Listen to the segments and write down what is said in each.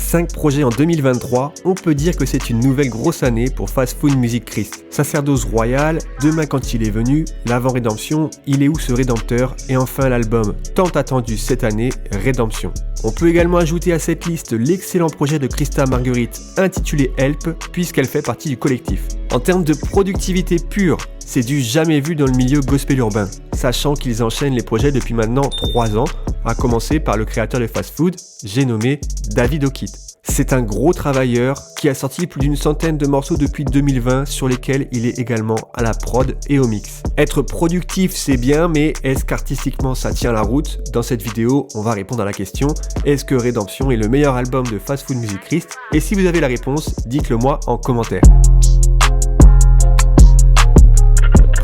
5 projets en 2023, on peut dire que c'est une nouvelle grosse année pour Fast Food Music Christ. Sacerdoce Royal, Demain quand il est venu, L'Avant Rédemption, Il est où ce Rédempteur et enfin l'album tant attendu cette année, Rédemption. On peut également ajouter à cette liste l'excellent projet de Christa Marguerite intitulé Help puisqu'elle fait partie du collectif. En termes de productivité pure, c'est du jamais vu dans le milieu gospel urbain, sachant qu'ils enchaînent les projets depuis maintenant 3 ans, à commencer par le créateur de Fast Food, j'ai nommé David O'Keefe. C'est un gros travailleur qui a sorti plus d'une centaine de morceaux depuis 2020 sur lesquels il est également à la prod et au mix. Être productif c'est bien, mais est-ce qu'artistiquement ça tient la route? Dans cette vidéo, on va répondre à la question, est-ce que Rédemption est le meilleur album de Fast Food Music Christ? Et si vous avez la réponse, dites-le moi en commentaire.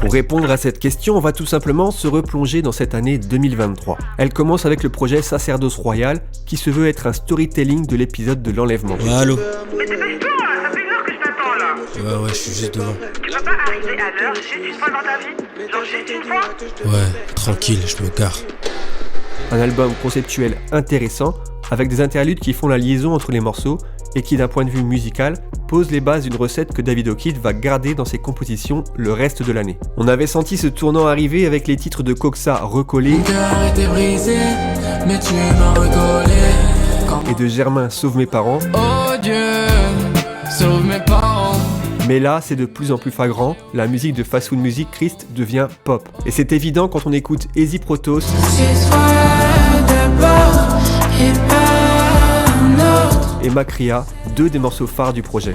Pour répondre à cette question, on va tout simplement se replonger dans cette année 2023. Elle commence avec le projet Sacerdoce Royal, qui se veut être un storytelling de l'épisode de l'enlèvement. Ouais, allô. Mais dépêche-toi là, ça fait 1 heure que je t'attends là. Ouais, je suis juste devant. Tu vas pas arriver à l'heure juste une fois dans ta vie? Genre juste une fois? Ouais, tranquille, je me gare. Un album conceptuel intéressant, avec des interludes qui font la liaison entre les morceaux et qui d'un point de vue musical pose les bases d'une recette que David O'Keefe va garder dans ses compositions le reste de l'année. On avait senti ce tournant arriver avec les titres de Coxa recollés et de Germain Sauve mes parents. Oh Dieu, sauve mes parents. Mais là, c'est de plus en plus flagrant, la musique de Fast Food Music Christ devient pop. Et c'est évident quand on écoute Easy Protos et Macria, 2 des morceaux phares du projet.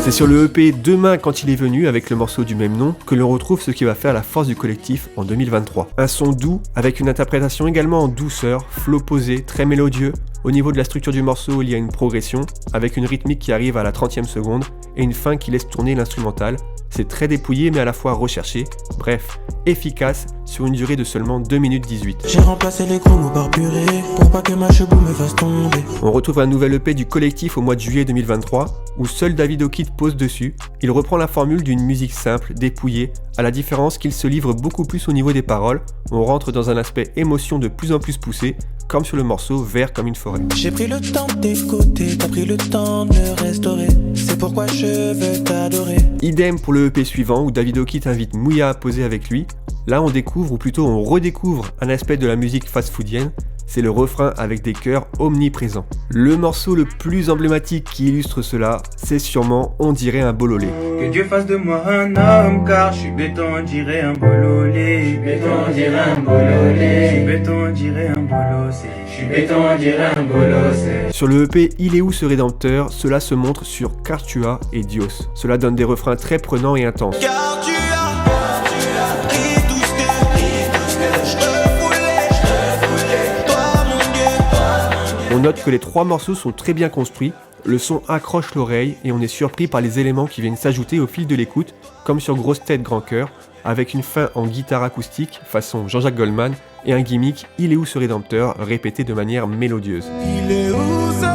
C'est sur le EP Demain quand il est venu, avec le morceau du même nom, que l'on retrouve ce qui va faire la force du collectif en 2023. Un son doux, avec une interprétation également en douceur, flow posé, très mélodieux. Au niveau de la structure du morceau, il y a une progression, avec une rythmique qui arrive à la 30e seconde, et une fin qui laisse tourner l'instrumental. C'est très dépouillé mais à la fois recherché, bref, efficace sur une durée de seulement 2 minutes 18. J'ai remplacé les gros mots par purée, pour pas que ma chebou me fasse tomber. On retrouve un nouvel EP du collectif au mois de juillet 2023, où seul David O'Keefe pose dessus. Il reprend la formule d'une musique simple, dépouillée, à la différence qu'il se livre beaucoup plus au niveau des paroles. On rentre dans un aspect émotion de plus en plus poussé, comme sur le morceau Vert comme une forêt. J'ai pris le temps de t'écouter, t'as pris le temps de me restaurer. C'est pourquoi je veux t'adorer. Idem pour le EP suivant où David O'Keefe invite Mouya à poser avec lui. Là on découvre, ou plutôt on redécouvre un aspect de la musique fast-foodienne, c'est le refrain avec des chœurs omniprésents. Le morceau le plus emblématique qui illustre cela, c'est sûrement On dirait un bololé. Que Dieu fasse de moi un homme, car je suis béton, on dirait un bololé. Je suis béton, on dirait un bololé. Je suis béton, on dirait un bolossé. Je suis béton, on dirait un bolossé. Sur le EP Il est où ce Rédempteur, cela se montre sur Car tu as et Dios. Cela donne des refrains très prenants et intenses. Car tu as On note que les 3 morceaux sont très bien construits, le son accroche l'oreille et on est surpris par les éléments qui viennent s'ajouter au fil de l'écoute, comme sur Grosse Tête Grand Cœur, avec une fin en guitare acoustique façon Jean-Jacques Goldman et un gimmick Il est où ce Rédempteur répété de manière mélodieuse. Il est où ce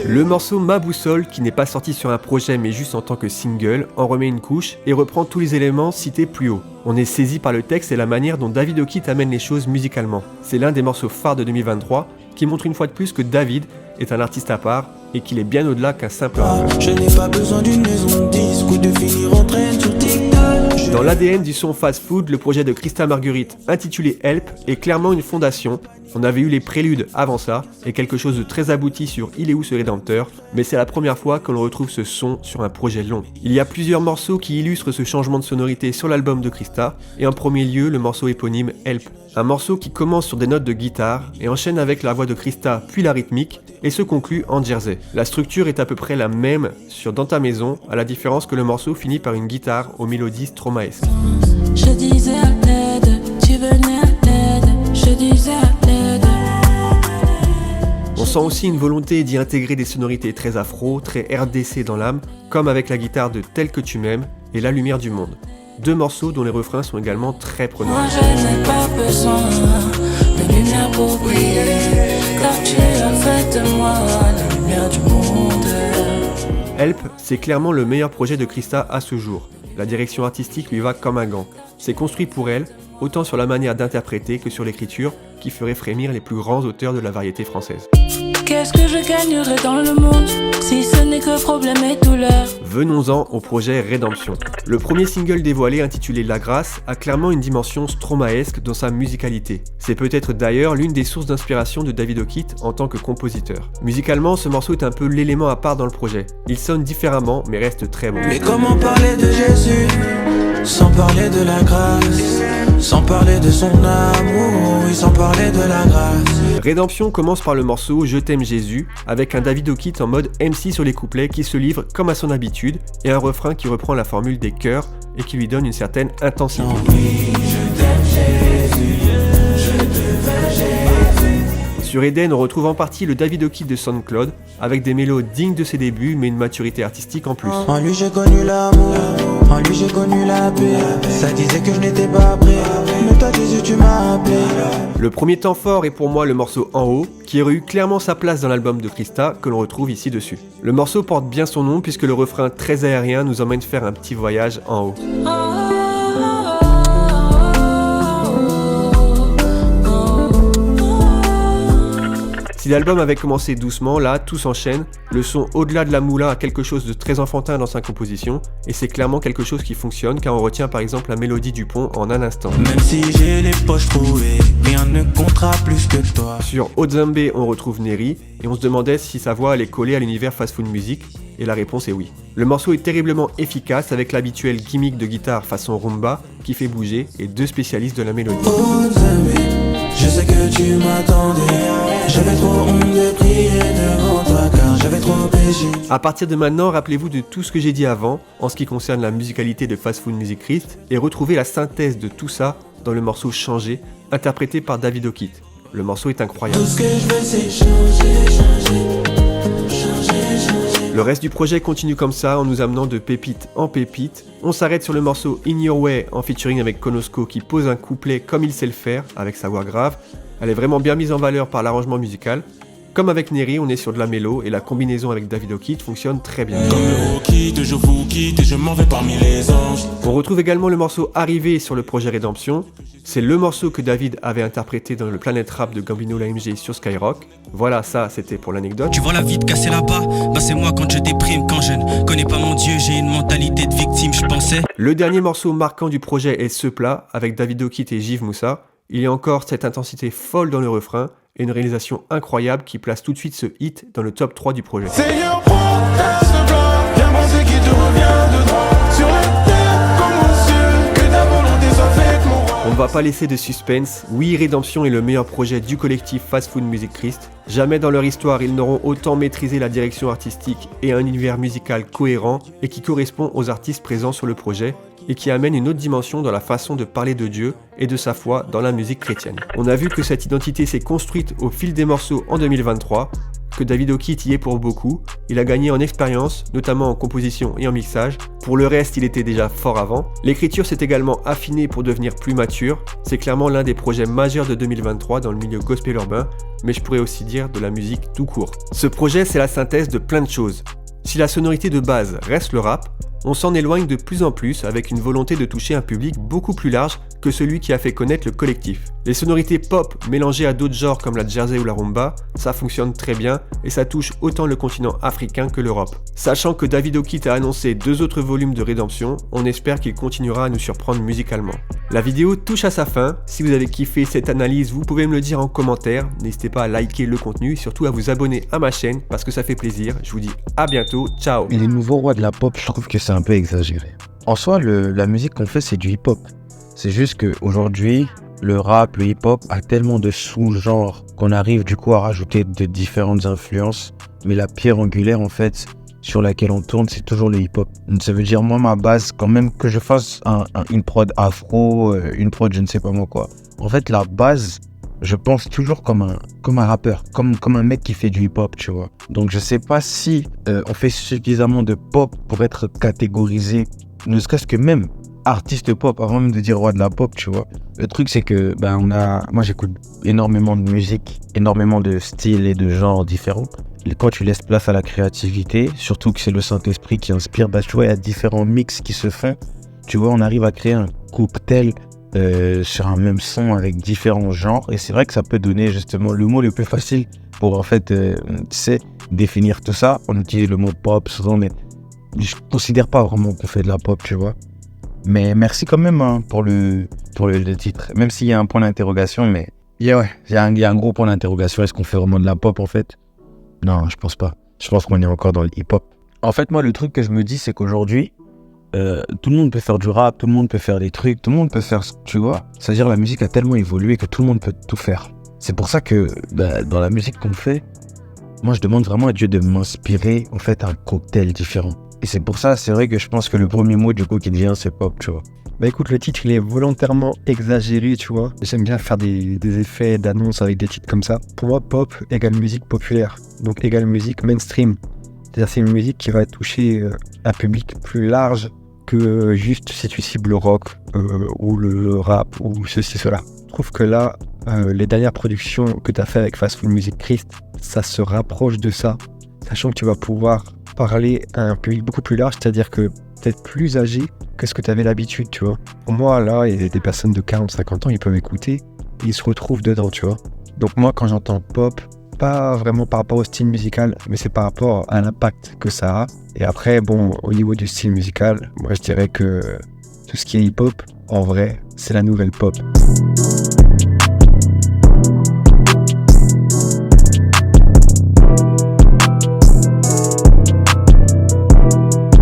Le morceau Ma Boussole, qui n'est pas sorti sur un projet mais juste en tant que single, en remet une couche et reprend tous les éléments cités plus haut. On est saisi par le texte et la manière dont David O'Keefe amène les choses musicalement. C'est l'un des morceaux phares de 2023 qui montre une fois de plus que David est un artiste à part et qu'il est bien au-delà qu'un simple rappeur. Je n'ai pas besoin d'une maison de disques ou de finir en train sur TikTok. Dans l'ADN du son fast food, le projet de Christa Marguerite intitulé Help est clairement une fondation. On avait eu les préludes avant ça, et quelque chose de très abouti sur Il est où ce Rédempteur, mais c'est la première fois que l'on retrouve ce son sur un projet long. Il y a plusieurs morceaux qui illustrent ce changement de sonorité sur l'album de Christa, et en premier lieu le morceau éponyme Help. Un morceau qui commence sur des notes de guitare, et enchaîne avec la voix de Christa puis la rythmique, et se conclut en jersey. La structure est à peu près la même sur Dans ta maison, à la différence que le morceau finit par une guitare aux mélodies stromaesques. Je disais à l'aide, tu venais à l'aide, je disais à l'aide. On sent aussi une volonté d'y intégrer des sonorités très afro, très RDC dans l'âme, comme avec la guitare de Tel que tu m'aimes et La lumière du monde. 2 morceaux dont les refrains sont également très prenants. Moi je n'ai pas besoin de lumière pour briller, car tu as fait de moi la lumière du monde. Help, c'est clairement le meilleur projet de Krista à ce jour. La direction artistique lui va comme un gant. C'est construit pour elle, autant sur la manière d'interpréter que sur l'écriture, qui ferait frémir les plus grands auteurs de la variété française. Qu'est-ce que je gagnerais dans le monde si ce n'est que problème et douleur? Venons-en au projet Rédemption. Le premier single dévoilé intitulé La Grâce a clairement une dimension stromaesque dans sa musicalité. C'est peut-être d'ailleurs l'une des sources d'inspiration de David O'Keefe en tant que compositeur. Musicalement, ce morceau est un peu l'élément à part dans le projet. Il sonne différemment mais reste très bon. Mais comment parler de Jésus sans parler de la grâce, sans parler de son amour, et sans parler de la grâce. Rédemption commence par le morceau Je t'aime Jésus, avec un David O'Keefe en mode MC sur les couplets qui se livre comme à son habitude, et un refrain qui reprend la formule des chœurs et qui lui donne une certaine intensité. Sur Eden, on retrouve en partie le David O'Keefe de SoundCloud, avec des mélos dignes de ses débuts, mais une maturité artistique en plus. En lui j'ai connu l'amour, en lui j'ai connu la paix. Ça disait que je n'étais pas prêt, mais toi Jésus tu m'as appelé. Le premier temps fort est pour moi le morceau En haut, qui aurait eu clairement sa place dans l'album de Krista, que l'on retrouve ici dessus. Le morceau porte bien son nom puisque le refrain très aérien nous emmène faire un petit voyage en haut. Si l'album avait commencé doucement, là, tout s'enchaîne, le son au-delà de la moula a quelque chose de très enfantin dans sa composition, et c'est clairement quelque chose qui fonctionne car on retient par exemple la mélodie du pont en un instant. Même si j'ai les poches trouées, rien ne comptera plus que toi. Sur Ozembe, on retrouve Neri, et on se demandait si sa voix allait coller à l'univers Fast Food Music, et la réponse est oui. Le morceau est terriblement efficace avec l'habituel gimmick de guitare façon rumba qui fait bouger, et deux spécialistes de la mélodie. Ozembe, je sais que tu m'attendais. J'avais trop honte de prier devant toi car j'avais trop péché. A partir de maintenant, rappelez-vous de tout ce que j'ai dit avant en ce qui concerne la musicalité de Fast Food Music Christ et retrouvez la synthèse de tout ça dans le morceau Changer, interprété par David O'Keefe. Le morceau est incroyable. Tout ce que je veux c'est changer. Le reste du projet continue comme ça en nous amenant de pépite en pépite. On s'arrête sur le morceau In Your Way en featuring avec Konosko qui pose un couplet comme il sait le faire avec sa voix grave. Elle est vraiment bien mise en valeur par l'arrangement musical. Comme avec Neri, on est sur de la mélo et la combinaison avec David O'Keefe fonctionne très bien. Comme le quitte, je vous quitte et je m'en vais parmi les anges. On retrouve également le morceau Arrivé sur le projet Rédemption. C'est le morceau que David avait interprété dans le Planet Rap de Gambino l'AMG sur Skyrock. Voilà, ça c'était pour l'anecdote. Tu vois la vie de casser là-bas, bah c'est moi quand je déprime, quand je ne connais pas mon Dieu, j'ai une mentalité de victime, je pensais. Le dernier morceau marquant du projet est Ce plat avec David O'Keefe et Yves Moussa. Il y a encore cette intensité folle dans le refrain et une réalisation incroyable qui place tout de suite ce hit dans le top 3 du projet. Seigneur, prends ce plat, viens penser qui te revient de droit. Sur la terre comme au ciel, que ta volonté soit faite, mon roi. On ne va pas laisser de suspense. Oui, Rédemption est le meilleur projet du collectif Fast Food Music Christ. Jamais dans leur histoire, ils n'auront autant maîtrisé la direction artistique et un univers musical cohérent et qui correspond aux artistes présents sur le projet et qui amène une autre dimension dans la façon de parler de Dieu et de sa foi dans la musique chrétienne. On a vu que cette identité s'est construite au fil des morceaux en 2023, que David O'Keefe y est pour beaucoup. Il a gagné en expérience, notamment en composition et en mixage. Pour le reste, il était déjà fort avant. L'écriture s'est également affinée pour devenir plus mature. C'est clairement l'un des projets majeurs de 2023 dans le milieu gospel urbain, mais je pourrais aussi dire de la musique tout court. Ce projet, c'est la synthèse de plein de choses. Si la sonorité de base reste le rap, on s'en éloigne de plus en plus avec une volonté de toucher un public beaucoup plus large que celui qui a fait connaître le collectif. Les sonorités pop mélangées à d'autres genres comme la jersey ou la rumba, ça fonctionne très bien et ça touche autant le continent africain que l'Europe. Sachant que David O'Keefe a annoncé 2 autres volumes de Rédemption, on espère qu'il continuera à nous surprendre musicalement. La vidéo touche à sa fin. Si vous avez kiffé cette analyse, vous pouvez me le dire en commentaire. N'hésitez pas à liker le contenu et surtout à vous abonner à ma chaîne parce que ça fait plaisir. Je vous dis à bientôt, ciao. Et les nouveaux rois de la pop, je trouve que c'est un peu exagéré. En soi, la musique qu'on fait, c'est du hip-hop. C'est juste qu'aujourd'hui, le rap, le hip-hop a tellement de sous-genres qu'on arrive du coup à rajouter de différentes influences. Mais la pierre angulaire, en fait, sur laquelle on tourne, c'est toujours le hip-hop. Donc ça veut dire, moi, ma base, quand même que je fasse une prod afro, une prod je ne sais pas moi quoi. En fait, la base, je pense toujours comme un rappeur, comme un mec qui fait du hip-hop, tu vois. Donc je sais pas si on fait suffisamment de pop pour être catégorisé, ne serait-ce que même artiste pop avant même de dire roi de la pop, tu vois. Le truc, c'est que moi j'écoute énormément de musique, énormément de styles et de genres différents. Et quand tu laisses place à la créativité, surtout que c'est le Saint-Esprit qui inspire, tu vois, il y a différents mix qui se font. Tu vois, on arrive à créer un cocktail sur un même son avec différents genres. Et c'est vrai que ça peut donner justement le mot le plus facile pour en fait, définir tout ça. On utilise le mot pop souvent, mais je considère pas vraiment qu'on fait de la pop, tu vois. Mais merci quand même pour le titre. Même s'il y a un point d'interrogation, mais il y a un gros point d'interrogation. Est-ce qu'on fait vraiment de la pop en fait? Non, je pense pas. Je pense qu'on est encore dans le hip-hop. En fait, moi, le truc que je me dis, c'est qu'aujourd'hui, tout le monde peut faire du rap, tout le monde peut faire des trucs, tout le monde peut faire, tu vois. C'est-à-dire la musique a tellement évolué que tout le monde peut tout faire. C'est pour ça que dans la musique qu'on fait, moi, je demande vraiment à Dieu de m'inspirer en fait un cocktail différent. Et c'est pour ça, c'est vrai que je pense que le premier mot du coup qui vient, c'est pop, tu vois. Bah écoute, le titre il est volontairement exagéré, tu vois. J'aime bien faire des effets d'annonce avec des titres comme ça. Pour moi, pop égale musique populaire, donc égale musique mainstream. C'est-à-dire c'est une musique qui va toucher un public plus large que juste si tu cibles le rock ou le rap ou ceci, cela. Je trouve que là, les dernières productions que tu as fait avec Fast Food Music Christ, ça se rapproche de ça, sachant que tu vas pouvoir parler à un public beaucoup plus large, c'est-à-dire que peut-être plus âgé que ce que tu avais l'habitude, tu vois. Pour moi, là, il y a des personnes de 40-50 ans, ils peuvent écouter, et ils se retrouvent dedans, tu vois. Donc moi, quand j'entends pop, pas vraiment par rapport au style musical, mais c'est par rapport à l'impact que ça a. Et après, bon, au niveau du style musical, moi je dirais que tout ce qui est hip-hop, en vrai, c'est la nouvelle pop.